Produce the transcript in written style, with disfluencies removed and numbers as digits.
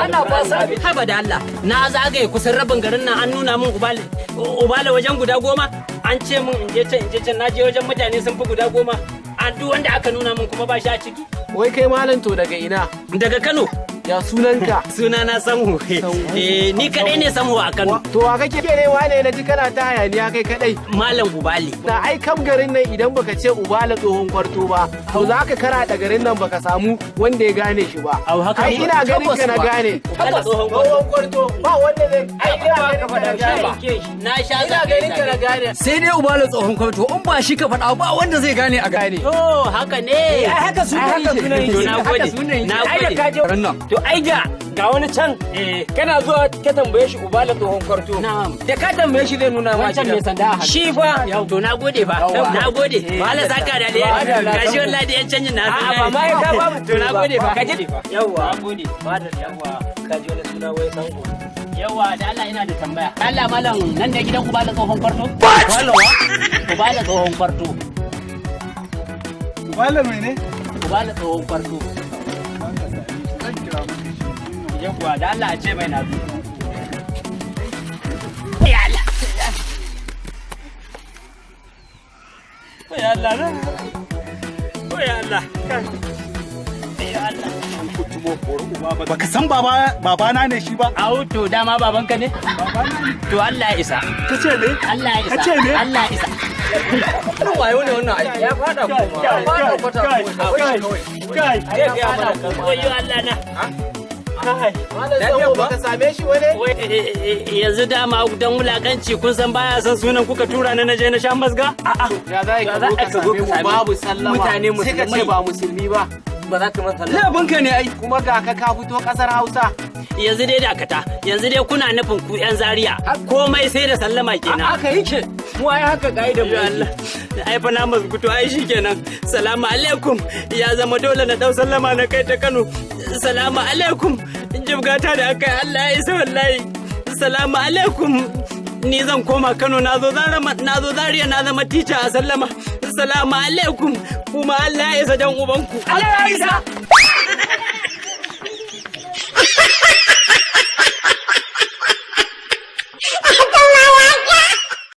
Ana kwasa haba da Allah na zagaye kusan rabin garin nan an nuna min ubale wajen guda 10 an ce min in je can na je wajen mutane sun fi guda 10 an duk wanda aka nuna min kuma ba shi a ciki. Wai kai malam to daga ina? Daga Kano. Ya sunanka? Sunana Samhu. Ni kadai ne Samhu a Kano. To wa kake ne wane na ji kana ta hayaniya kai kadai? Malam Ubali. Na ai kam garin nan idan baka ce Ubali tsohon kwarto ba, to za ka kara da garin nan baka samu wanda ya gane shi ba. Ai ina ganin ka na gane. Tsohon kwarto ba wanda zai ai ina ganin ka na gane. Na sha ina ganin ka na gane. Sai dai Ubali tsohon kwarto in ba shi ka faɗa ba wanda zai gane a gane. Oh haka ne. Ai haka sunan yake. Na gode. Na gode. To ai ga wani can kana zuwa ka tambaye shi Ubala tsohon kwarto. Da ka tambaye shi zai nuna ma wancan mai sanda a hannu. Shi fa to na gode fa. Na gode. Wala saka da dai. Gashi wallahi da yan canjin na. Ba ma ka ba mu to na gode fa. Ka ji yawa. Na gode. Ba da yawa ka ji wani suna wai sango. Yawa da Allah ina da tambaya. Allah malam nan da gidan Ubala tsohon kwarto? Ubala tsohon kwarto. Ubala mene? Ubala tsohon kwarto. Yawwa da Allah a ce mai na zo. Ya Allah. Ya Allah. Ya Allah. Ya Allah. Baka san babana ne shi ba? Au to dama babanka ne? To Allah ya isa. Ka ce ne? Allah ya isa. Ka ce ne? Allah ya isa. Wannan wayo ne wannan ai. Ya fada kuma. Ya fada kwata. Kai. Ya fada kuma. Wayo Allah na. Malam baka same shi wane? Yanzu dama dan wulakanci kun san baya san sunan kuka tura na je na sha masga? A'a. Ya za ka same mu babu sallama. Mutane musulmai. Sai ka ce ba musulmi ba. Ba za ka masa Labanka ne ai. Kuma ga ka fito kasar Hausa. Yanzu dai dakata, yanzu dai kuna nufin ku yan Zaria. Komai sai da sallama kenan. Haka yake. Mu ai haka kaidan mu Allah. Ai fa na mazguto ai shikenan. Salamu alaikum. Ya zama dole na dau sallama na kai ta Kano. Salamu alaikum. Jibgata da aka yi Allah ya isa wallahi. Salamu alaikum. Ni zan koma Kano na zo Zaria na zama teacher a sallama. Salamu alaikum. Kuma Allah ya isa dan ubanku. Allah ya isa.